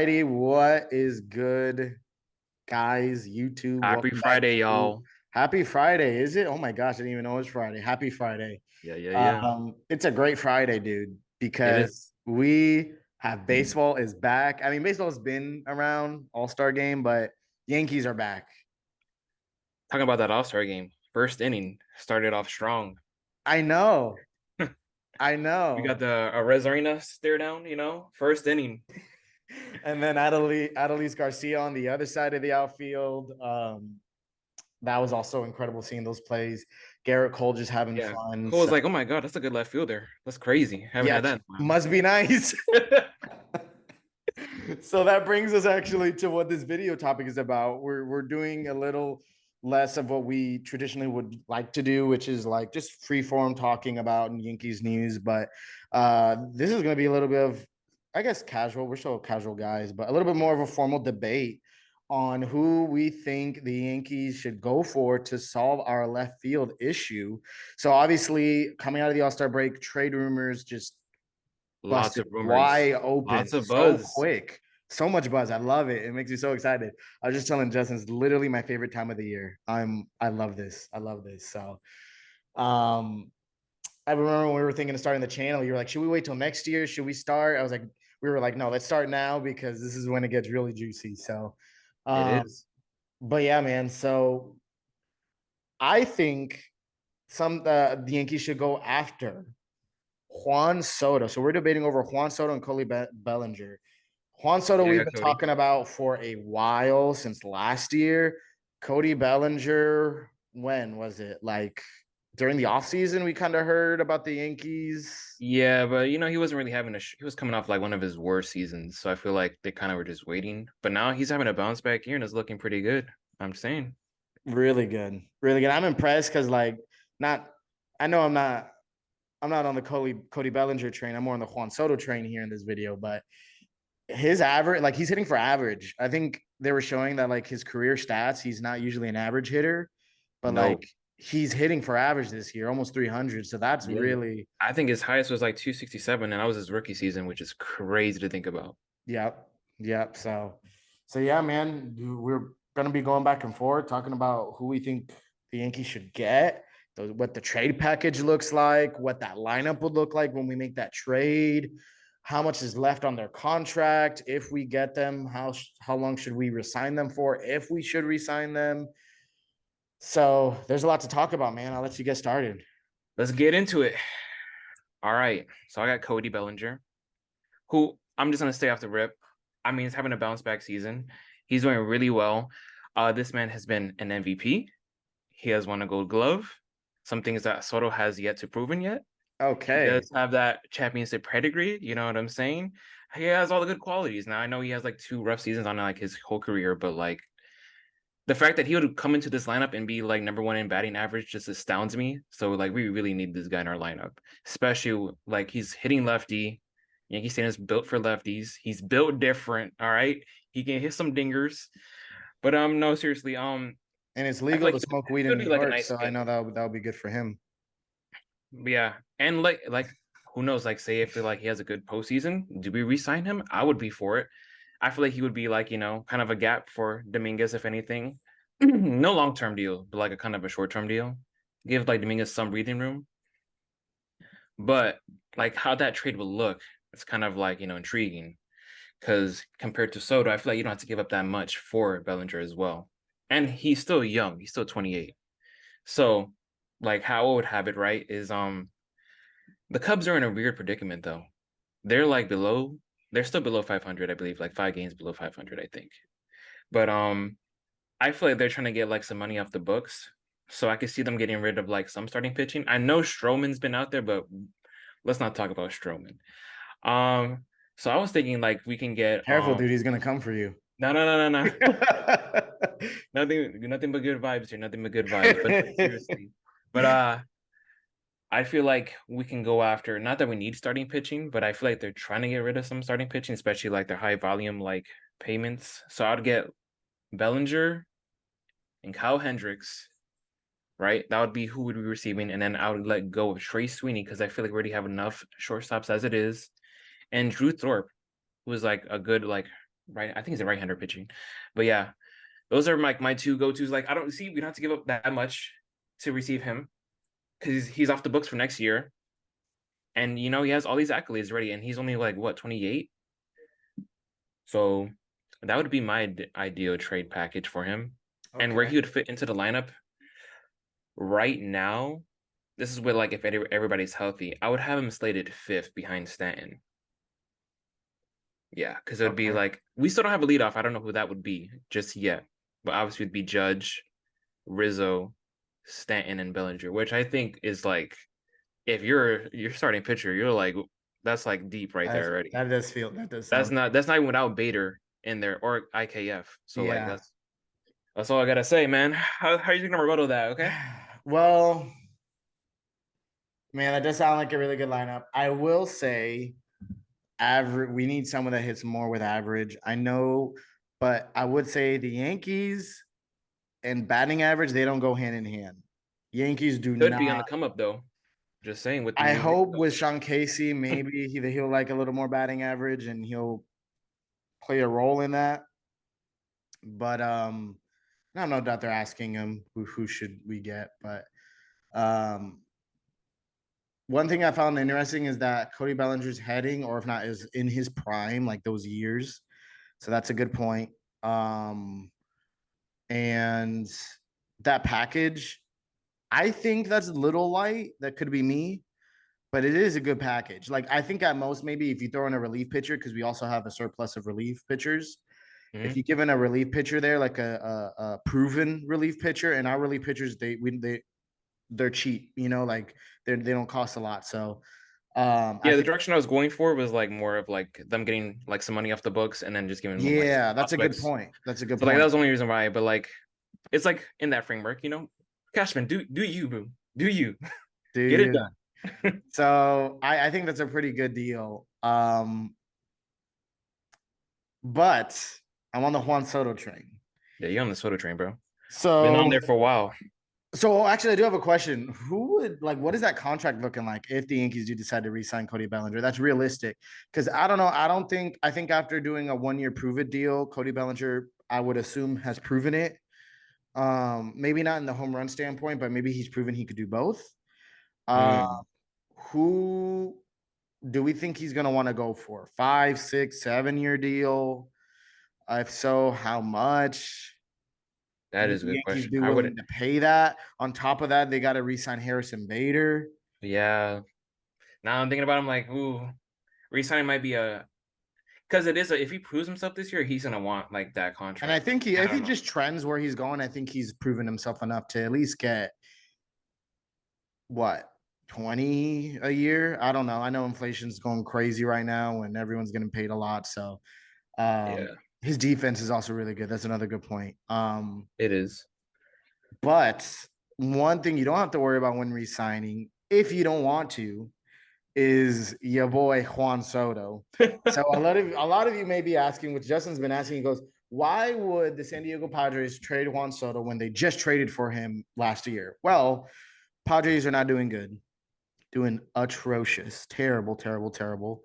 righty, what is good, guys? YouTube, Happy welcome back Friday, to y'all. Happy Friday. Is it? Oh my gosh, I didn't even know it was Friday. Happy Friday. Yeah, yeah, yeah. It's a great Friday, dude, It is. because we have baseball is back. I mean, baseball has been around All-Star game, but Yankees are back. Talking about that All-Star game. First inning started off strong. I know. I We got know. the Rez Arena stare down, first inning. And then Adelise Garcia on the other side of the outfield. That was also incredible seeing those plays. Garrett Cole just having Yeah. fun. Cole was So like, oh my God, that's a good left fielder. That's crazy. Haven't yeah, had that in a must be nice. while. So that brings us actually to what this video topic is about. We're doing a little less of what we traditionally would like to do, which is like just free form talking about Yankees news. But this is going to be a little bit of, I guess, casual. We're still casual guys, but a little bit more of a formal debate on who we think the Yankees should go for to solve our left field issue. So obviously, coming out of the All-Star break, trade rumors just Lots busted of rumors. wide open Lots of so buzz. quick. So much buzz. I love it. It makes me so excited. I was just telling Justin, it's literally my favorite time of the year. I love this. I love this. So um I remember when we were thinking of starting the channel, you were like, should we wait till next year? Should we start? I was like, we were like, no, let's start now because this is when it gets really juicy. So It um, is. but yeah, man. So I think the Yankees should go after Juan Soto. So we're debating over Juan Soto and Cody Bellinger. Juan Soto, Yeah, we've yeah, been Cody. talking about for a while since last year. Cody Bellinger, when was it? Like during the offseason, we kind of heard about the Yankees. Yeah, but he wasn't really having he was coming off like one of his worst seasons. So I feel like they kind of were just waiting. But now he's having a bounce back year and is looking pretty good. I'm saying. Really good. Really good. I'm impressed because like not I know I'm not on the Cody Bellinger train. I'm more on the Juan Soto train here in this video, but his average, like he's hitting for average. I think they were showing that like his career stats, he's not usually an average hitter, but No. like he's hitting for average this year, almost 300. So that's Yeah. really, I think his highest was like 267, and that was his rookie season, which is crazy to think about. yep, yep. So yeah, man, we're gonna be going back and forth talking about who we think the Yankees should get, what the trade package looks like, what that lineup would look like when we make that trade, how much is left on their contract if we get them, how long should we resign them for if we should resign them. So there's a lot to talk about, man. I'll let you get started. Let's get into it. All right. So I got Cody Bellinger, who I'm just gonna stay off the rip. I mean, he's having a bounce back season. He's doing really well. This man has been an MVP. He has won a Gold Glove. Some things that Soto has yet to proven yet. He Okay. does have that championship pedigree. You know what I'm saying? He has all the good qualities. Now I know he has like two rough seasons on like his whole career, but like the fact that he would come into this lineup and be like number one in batting average just astounds me. So like we really need this guy in our lineup, especially like he's hitting lefty. Yankee Stadium is built for lefties. He's built different. All right, he can hit some dingers, but no, seriously, And it's I feel legal like to smoke he weed in would New be like a York, nice so I fit. know that would be good for him. Yeah, and like who knows? Like say if like he has a good postseason, do we re-sign him? I would be for it. I feel like he would be like kind of a gap for Dominguez if anything. No long term deal, but like a kind of a short term deal. Give like Dominguez some breathing room. But like how that trade will look, it's kind of like intriguing because compared to Soto, I feel like you don't have to give up that much for Bellinger as well, and he's still young. He's still 28. So like how I would have it right is the Cubs are in a weird predicament though. They're like below, they're still below 500, I believe, like 5 games below 500, I think. But I feel like they're trying to get like some money off the books. So I could see them getting rid of like some starting pitching. I know Stroman's been out there, but let's not talk about Stroman. Um, so I was thinking like we can get Careful, dude. He's gonna come for you. no no no no no nothing but good vibes here, nothing but good vibes. But seriously. But I feel like we can go after not that we need starting pitching, but I feel like they're trying to get rid of some starting pitching, especially like their high volume like payments. So I'd get Bellinger and Kyle Hendricks, right? That would be who would be receiving, and then I would let go of Trey Sweeney because I feel like we already have enough shortstops as it is, and Drew Thorpe, who is like a good like right. I think he's a right-hander pitching, but yeah, those are my two go-tos. Like I don't see we don't have to give up that much to receive him because he's off the books for next year, and he has all these accolades already, and he's only like what 28. So that would be my ideal trade package for him, and where Okay. he would fit into the lineup right now. This is with like if everybody's healthy, I would have him slated fifth behind Stanton. Yeah, because it would be Okay. like we still don't have a leadoff. I don't know who that would be just yet, but obviously it'd be Judge, Rizzo, Stanton, and Bellinger, which I think is like if you're starting pitcher, you're like that's like deep right there already. That does That's sound. not that's not even without Bader in there or IKF. So like Yeah. that's all I gotta say, man. How are you gonna rebuttal that? Okay. Well, man, that does sound like a really good lineup. I will say average. We need someone that hits more with average. I know, but I would say the Yankees and batting average, they don't go hand in hand. Yankees do Could be on not. the come up though. Just saying with the I new hitting hope with coach. Sean Casey, maybe he'll like a little more batting average and he'll play a role in that. But I don't know that they're asking him who should we get. But um, one thing I found interesting is that Cody Bellinger's heading, or if not, is in his prime, like those years. So that's a good point. Um, and that package, I think that's a little light. That could be me, but it is a good package. Like I think at most, maybe if you throw in a relief pitcher, because we also have a surplus of relief pitchers. If Mhm. you give in a relief pitcher there, like a proven relief pitcher, and our relief pitchers, they're cheap. Like they don't cost a lot. So I Yeah, the think direction I was going for was like more of like them getting like some money off the books and then just giving them like yeah, that's a good prospects. point. That's a good So like that point. was the only reason why. But like it's like in that framework. Cashman, do you, boo? Do you Do get it you? done? So I think that's a pretty good deal. But I'm on the Juan Soto train. Yeah, you're on the Soto train, bro. Been on So there for a while. actually, I do have a question. Who would like? What is that contract looking like if the Yankees do decide to re-sign Cody Bellinger? That's realistic because I don't know. I don't think. I think after doing a 1-year prove it deal, Cody Bellinger, I would assume, has proven it. Maybe not in the home run standpoint, but maybe he's proven he could do both. Uh, Mm, who do we think he's going to want to go for? 5, 6, 7-year deal? If so, how much? that Would is a the good Yankees question. be I would, willing to pay that? On top of that, they got to re-sign Harrison Bader. yeah. Now I'm thinking about him like, ooh, resigning might be a because it is if he proves himself this year, he's gonna want like that And I contract. think I if he don't know. just trends where he's going, I think he's proven himself enough to at least get what 20 a year. I don't know. I know inflation's going crazy right now and everyone's getting paid a lot. So Yeah, his defense is also really good. That's another good point. it is. But one thing you don't have to worry about when resigning, if you don't want to, is your boy Juan Soto. So a lot of you may be asking, which Justin's been asking, he goes, why would the San Diego Padres trade Juan Soto when they just traded for him last year? Well, Padres are not doing good, doing atrocious, terrible, terrible, terrible.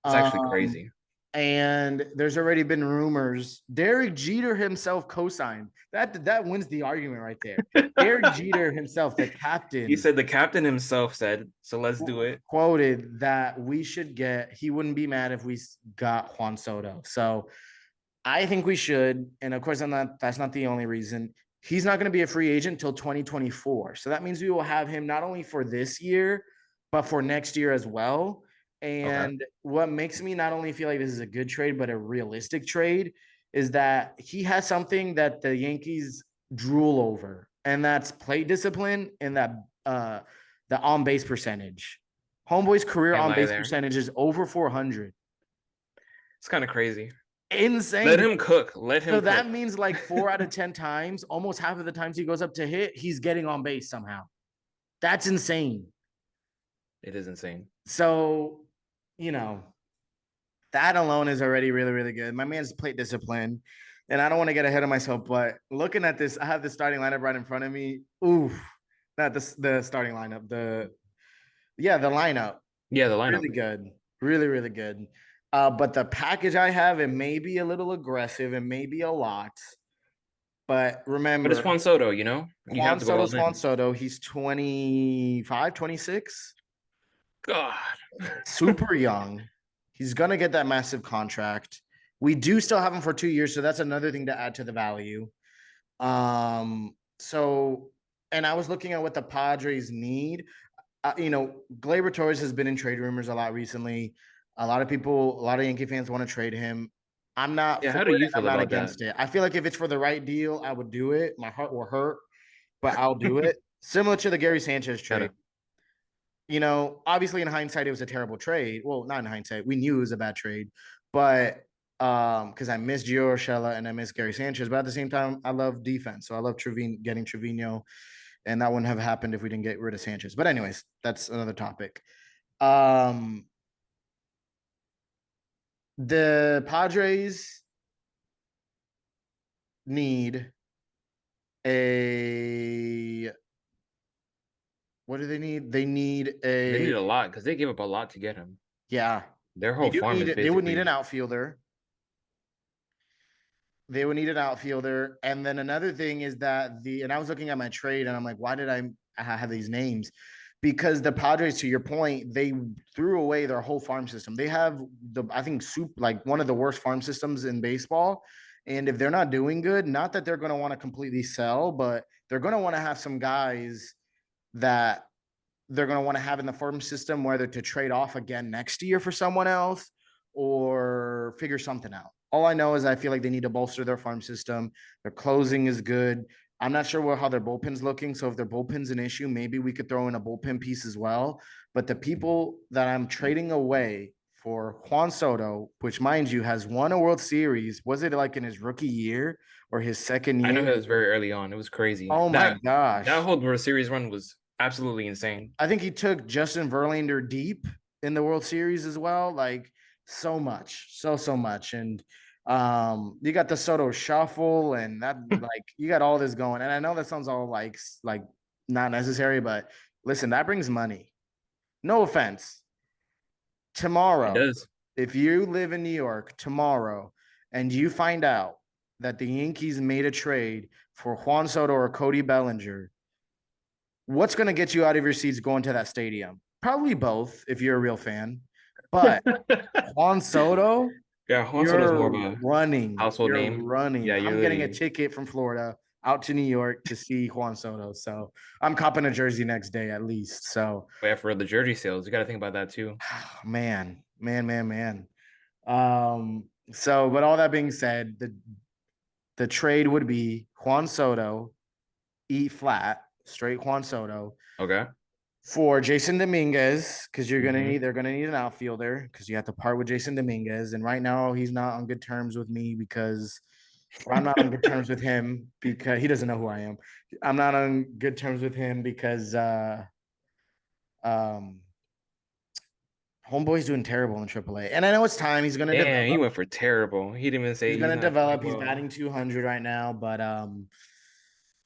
It's actually Um, crazy. and there's already been rumors. Derek Jeter himself co-signed. That wins the argument right there. Derek Jeter himself, the He captain, said the captain himself said, "So let's do it." quoted that we should get. He wouldn't be mad if we got Juan Soto. So I think we should. And of course, that's not the only reason. He's not going to be a free agent until 2024. So that means we will have him not only for this year, but for next year as well. Okay. And what makes me not only feel like this is a good trade, but a realistic trade is that he has something that the Yankees drool over, and that's plate discipline and that the on base percentage. Homeboy's career Can't on lie base there. percentage is over 400. It's kind of crazy. Let Insane. him cook. Let So him that cook. means like 4 out of 10 times, almost half of the times he goes up to hit, he's getting on base somehow. That's insane. It is insane. So, you know, that alone is already really, really good. My man's plate discipline. And I don't want to get ahead of myself, but looking at this, I have the starting lineup right in front of me. Ooh, not the starting lineup. The lineup. Yeah, the lineup. Really good. Really, really good. But the package I have, it may be a little aggressive, it may be a lot. But But it's remember, Juan Soto, you know? You have Juan to go Soto's all Juan in. Soto. He's 25, 26, God. super young. He's going to get that massive contract. We do still have him for 2 years. So that's another thing to add to the value. So, and I was looking at what the Padres need. Gleyber Torres has been in trade rumors a lot recently. A lot of people, a lot of Yankee fans want to trade him. I'm not Yeah, for how do it you and I'm feel not about that? against it. I feel like if it's for the right deal, I would do it. My heart will hurt, but I'll do it. Similar to the Gary Sanchez trade. Gotta. Obviously in hindsight, it was a terrible trade. Well, not in hindsight. We knew it was a bad trade, but because I miss Gio Urshela and I miss Gary Sanchez, but at the same time, I love defense. So I love getting Trevino, and that wouldn't have happened if we didn't get rid of Sanchez. But anyways, that's another topic. Um, the Padres need a what do they need? They need They a need a lot because they gave up a lot to get him. yeah. Their They whole do farm need is it. They would need an basically. outfielder. They would need an outfielder. And then another thing is that and I was looking at my trade and I'm like, why did I have these names? Because the Padres, to your point, they threw away their whole farm system. They have I think, like one of the worst farm systems in baseball. And if they're not doing good, not that they're going to want to completely sell, but they're going to want to have some guys that they're going to want to have in the farm system, whether to trade off again next year for someone else or figure something out. All I know is I feel like they need to bolster their farm system. Their closing is good. I'm not sure how their bullpen's looking. So if their bullpen's an issue, maybe we could throw in a bullpen piece as well. But the people that I'm trading away for Juan Soto, which mind you has won a World Series, was it like in his rookie year or his second I know year? it was very early on. It was crazy. Oh my That gosh. whole World Series run was absolutely insane. I think he took Justin Verlander deep in the World Series as well. Like so much, so much. And you got the Soto shuffle and that like you got all this going. And I know that sounds all like not necessary, but listen, that brings money. No offense. It Tomorrow, does. if you live in New York tomorrow and you find out that the Yankees made a trade for Juan Soto or Cody Bellinger, what's going to get you out of your seats going to that stadium? Probably both if you're a real fan. But Juan Soto, Yeah, Juan Soto's more of you're a running. household You're name. running. Yeah, you're I'm getting a literally. ticket from Florida out to New York to see Juan Soto. So I'm copping a jersey next day at least. So Yeah, for the jersey sales, you got to think about that too. man. But all that being said, the trade would be Juan Soto, eat flat, straight Juan Soto, Okay. for Jason Dominguez, because Hmm. they're gonna need an outfielder because you have to part with Jason Dominguez. And right now he's not on good terms with me because or I'm not on good terms with him because he doesn't know who I am. I'm not on good terms with him because um homeboy's doing terrible in AAA. And I know it's time. He's gonna Damn, he develop. went for terrible. He didn't even He's say he's gonna not playing develop. He's well. batting 200 right now, but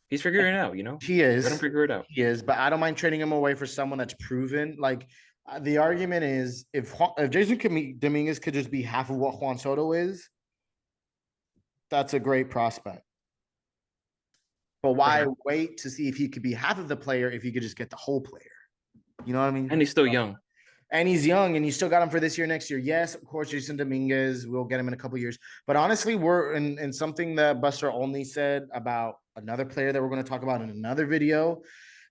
He's figuring it out, you know? he Let him is. figure it out. He is, but I don't mind trading him away for someone that's proven. Like the argument is, if Jason Dominguez could just be half of what Juan Soto is, that's a great prospect. But why Okay. wait to see if he could be half of the player if you could just get the whole player? You know what I And mean? he's still young. And he's young, and you still got him for this year, next year. Yes, of course, Jason Dominguez. We'll get him in a couple years. But honestly, we're in something that Buster Olney said about another player that we're going to talk about in another video,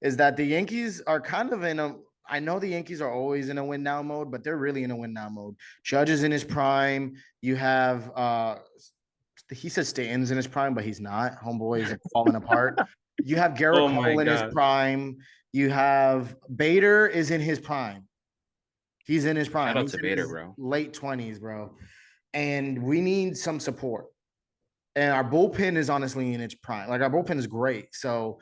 is that the Yankees are kind of in a. I know the Yankees are always in a win now mode, but they're really in a win now mode. Judge is in his prime. You have he says Stanton's in his prime, but he's not. Homeboy is falling apart. You have Garrett Oh my Cole in his God. prime. You have Bader is in his prime. He's in his Shout prime. out He's to in Bader, his bro. late 20s, bro. And we need some support. And our bullpen is honestly in its prime. Like our bullpen is great. So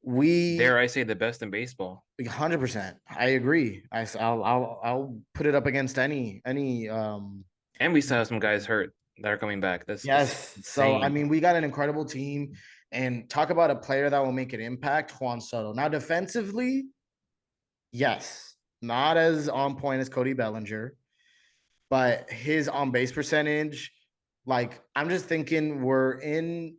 Dare we I say the best in baseball. 100%. I agree. I'll put it up against any And we still have some guys hurt that are coming back. That's just yes. So I insane. mean, we got an incredible team. And talk about a player that will make an impact, Juan Soto. Now, defensively, yes, not as on point as Cody Bellinger. but his on base percentage, like I'm just thinking we're in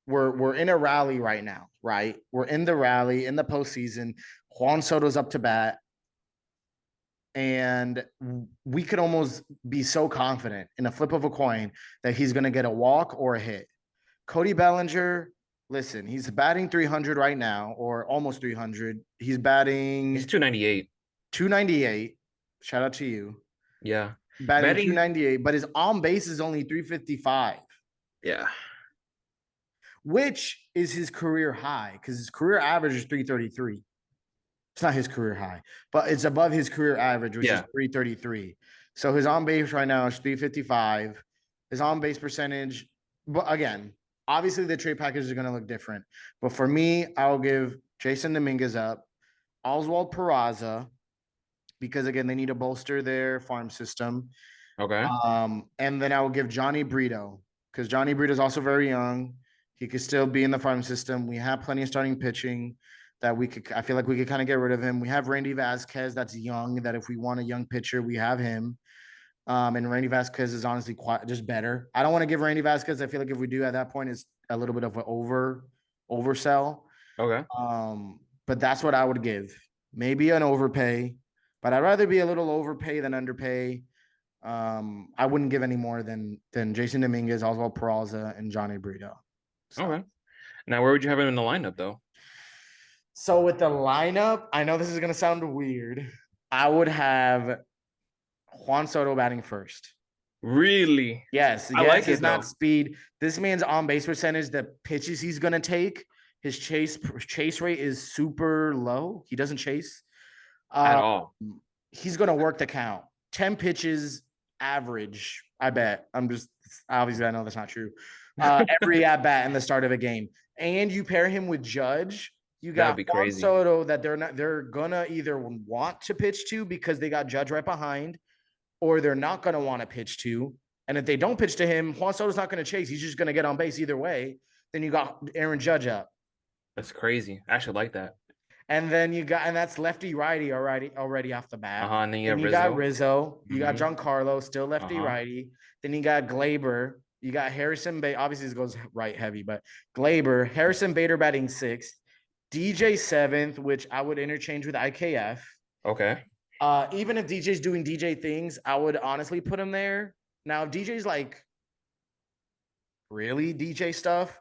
a rally right now, right? We're in the rally in the postseason. Juan Soto's up to bat, and we could almost be so confident in a flip of a coin that he's going to get a walk or a hit. Cody Bellinger, listen, he's batting 300 right now, or almost 300. He's He's batting 298. 298. Shout out to you. Yeah. Batting Betting. 298, but his on base is only 355, Yeah. which is his career high because his career average is 333. It's not his career high, but it's above his career average, which is Yeah. 333. So his on base right now is 355. His on base percentage, but again, obviously the trade packages are going to look different. But for me, I'll give Jason Dominguez up, Oswald Peraza, because again, they need to bolster their farm system. Okay. And then I will give Johnny Brito because Johnny Brito is also very young. He could still be in the farm system. We have plenty of starting pitching that we could. I feel like we could kind of get rid of him. We have Randy Vasquez that's young. That if we want a young pitcher, we have him. And Randy Vasquez is honestly quite just better. I don't want to give Randy Vasquez. I feel like if we do at that point, it's a little bit of an oversell. Okay. But that's what I would give. Maybe an overpay, but I'd rather be a little overpay than underpay. I wouldn't give any more than Jason Dominguez, Oswald Peraza, and Johnny Brito. Okay. Now, where would you have him in the lineup, though? So with the lineup, I know this is gonna sound weird. I would have Juan Soto batting first. Really? Yes, I like it's it, not though. speed. This man's on base percentage, the pitches he's gonna take, his chase rate is super low. He doesn't chase. At Um, all. he's gonna work the count. 10 pitches average. I bet. I'm just obviously I know that's not true. Every at bat in the start of a game, and you pair him with Judge. You That would got be Juan crazy. Soto that they're gonna either want to pitch to because they got Judge right behind, or they're not gonna want to pitch to. And if they don't pitch to him, Juan Soto's not gonna chase. He's just gonna get on base either way. Then you got Aaron Judge up. That's crazy. I actually like that. And then you got, and that's lefty righty already off the bat. And then you Then have you got Rizzo. Rizzo, you got Mm-hmm. Giancarlo, still lefty Uh-huh. righty. Then you got Glaber, you got Harrison Bader. Obviously, this goes right heavy, but Glaber, Harrison Bader batting sixth, DJ seventh, which I would interchange with IKF. Okay. Even if DJ's doing DJ things, I would honestly put him there. Now, if DJ's like really DJ stuff,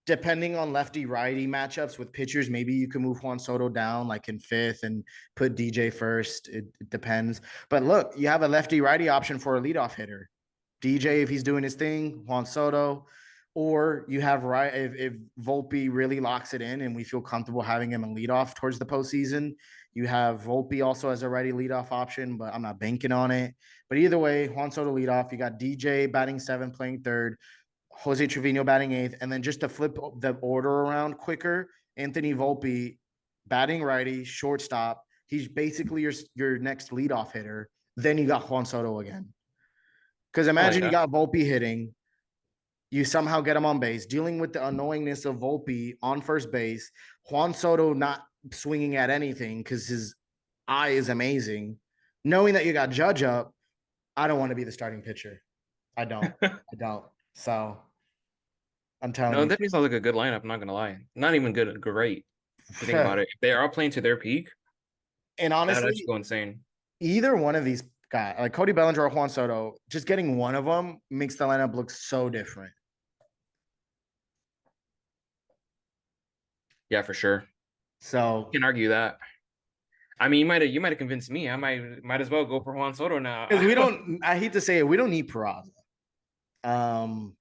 depending on lefty righty matchups with pitchers, maybe you can move Juan Soto down like in fifth and put DJ first. It depends. But look, you have a lefty righty option for a leadoff hitter. DJ, if he's doing his thing, Juan Soto, or you have right if Volpe really locks it in and we feel comfortable having him in leadoff towards the postseason, you have Volpe also as a righty leadoff option, but I'm not banking on it. But either way, Juan Soto leadoff. You got DJ batting seventh, playing third. Jose Trevino batting eighth, and then just to flip the order around quicker, Anthony Volpe batting righty, shortstop. He's basically your next leadoff hitter. Then you got Juan Soto again. Because I like imagine you that. got Volpe hitting, you somehow get him on base, dealing with the annoyingness of Volpe on first base, Juan Soto not swinging at anything because his eye is amazing. Knowing that you got Judge up, I don't want to be the starting pitcher. I don't. I don't. So I'm telling No, you. that sounds like a good lineup. I'm not gonna lie. Not even good, great. If you think about it, if they are playing to their peak, And that'd actually honestly, go insane. either one of these guys, like Cody Bellinger or Juan Soto, just getting one of them makes the lineup look so different. Yeah, for sure. So, Can't argue that. I mean, you might have convinced me. I might as well go for Juan Soto now. because we don't, I hate to say it, we don't need Peraza. Um,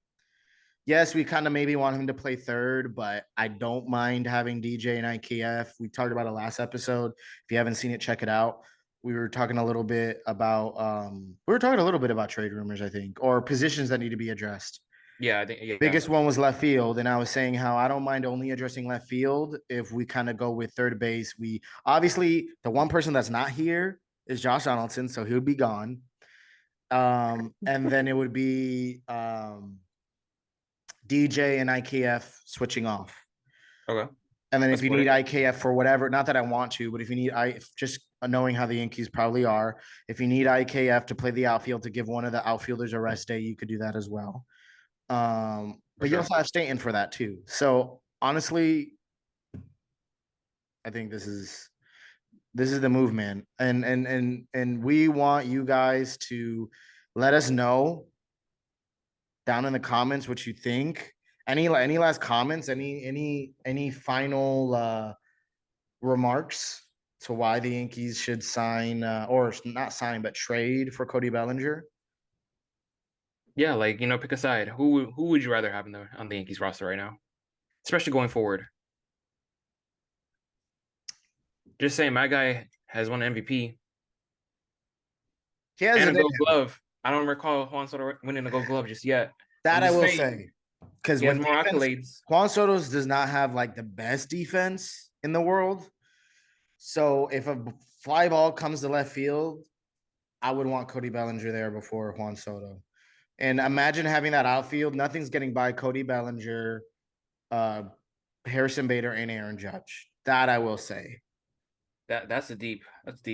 yes, we kind of maybe want him to play third, but I don't mind having DJ and IKF. We talked about it last episode. If you haven't seen it, check it out. We were talking a little bit about trade rumors, I think, or positions that need to be addressed. Yeah, I think yeah. Biggest one was left field, and I was saying how I don't mind only addressing left field if we kind of go with third base. We obviously the one person that's not here is Josh Donaldson, so he'll be gone. And then it would be DJ and IKF switching off. Okay. And then Let's if you split need it. IKF for whatever, not that I want to, but if you need I just knowing how the Yankees probably are. If you need IKF to play the outfield to give one of the outfielders a rest day, you could do that as well. For But you sure. also have Stanton for that too. So honestly, I think this is the move, man. And we want you guys to let us know down in the comments what you think. Any last comments? Any final remarks to why the Yankees should sign or not sign but trade for Cody Bellinger? Yeah, like pick a side. Who would you rather have on the Yankees roster right now, especially going forward? Just saying, my guy has won MVP He has and it a in Gold him. Glove. I don't recall Juan Soto winning a Gold Glove just yet. That I'm I just will saying say. Because he has when more defense, accolades. Juan Soto's does not have like the best defense in the world. So if a fly ball comes to left field, I would want Cody Bellinger there before Juan Soto. And imagine having that outfield. Nothing's getting by Cody Bellinger, uh, Harrison Bader, and Aaron Judge. That I will say. That's deep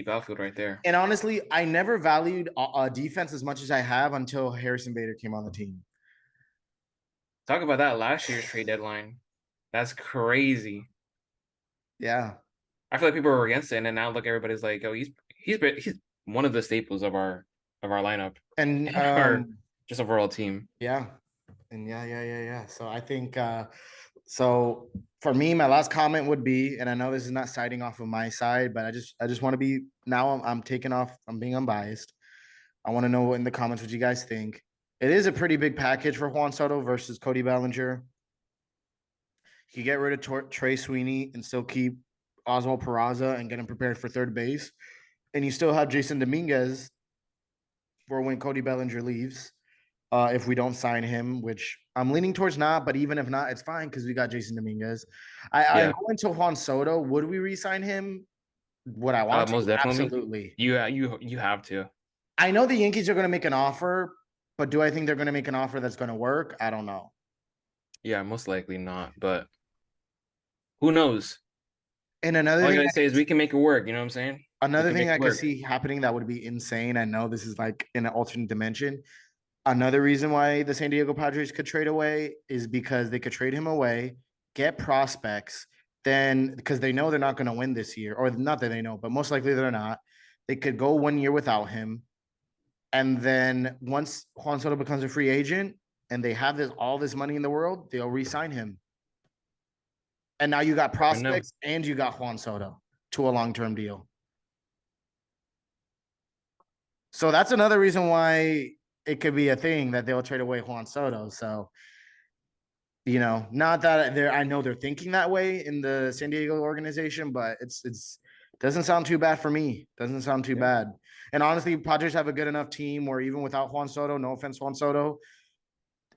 outfield right there. And honestly, I never valued defense as much as I have until Harrison Bader came on the team. Talk about that last year's trade deadline. That's crazy. Yeah. I feel like people were against it, and now look, everybody's like, "Oh, he's one of the staples of our lineup, And our just overall team." yeah. And yeah. So I think so for me, my last comment would be, and I know this is not siding off of my side, but I just want to be now I'm taking off, I'm being unbiased. I want to know in the comments what you guys think. It is a pretty big package for Juan Soto versus Cody Bellinger. You get rid of Trey Sweeney and still keep Oswald Peraza and get him prepared for third base. And you still have Jason Dominguez for when Cody Bellinger leaves. If we don't sign him, which I'm leaning towards not, but even if not, it's fine because we got Jason Dominguez. I Yeah, go into Juan Soto. Would we re-sign him? Would I want to? most definitely. Absolutely. You have to. I know the Yankees are going to make an offer, but do I think they're going to make an offer that's going to work? I don't know. Yeah, most likely not, but who knows? And another All I thing, gotta say is we can make it work. You know what I'm saying? We another can thing make I it could work. see happening that would be insane. I know this is like in an alternate dimension. Another reason why the San Diego Padres could trade away is because they could trade him away, get prospects, then because they know they're not going to win this year, or not that they know, but most likely they're not. They could go 1 year without him. And then once Juan Soto becomes a free agent and they have all this money in the world, they'll re-sign him. And now you got I know. prospects and you got Juan Soto to a long-term deal. So that's another reason why it could be a thing that they'll trade away Juan Soto. So not that I know they're thinking that way in the San Diego organization, but it's doesn't sound too bad for me. Doesn't sound too Yeah, bad. And honestly, Padres have a good enough team where even without Juan Soto, no offense, Juan Soto,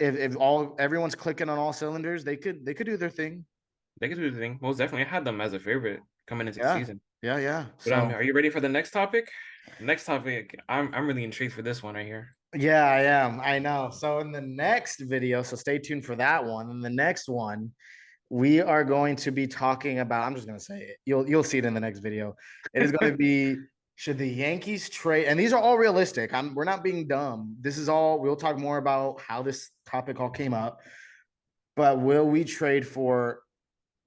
if everyone's clicking on all cylinders, they could do their thing. they could do the thing. Most definitely, I had them as a favorite coming into the Yeah, season. yeah. But So are you ready for the next topic? Next topic, I'm really intrigued for this one right here. yeah, I am. I know. So in the next video, so stay tuned for that one. In the next one, we are going to be talking about, I'm just going to say it. You'll see it in the next video. It is going to be, should the Yankees trade, and these are all realistic. We're not being dumb. This is all, we'll talk more about how this topic all came up. But will we trade for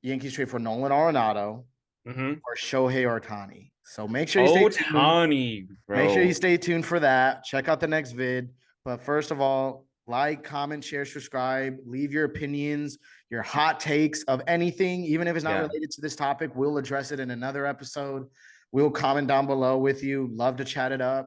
Yankees trade for Nolan Arenado Mm-hmm. or Shohei Ohtani? So make sure you stay Oh, tuned. Tawny, Make sure you bro. stay tuned for that. Check out the next vid. But first of all, like, comment, share, subscribe, leave your opinions, your hot takes of anything, even if it's not Yeah, related to this topic. We'll address it in another episode. We'll comment down below with you. Love to chat it up.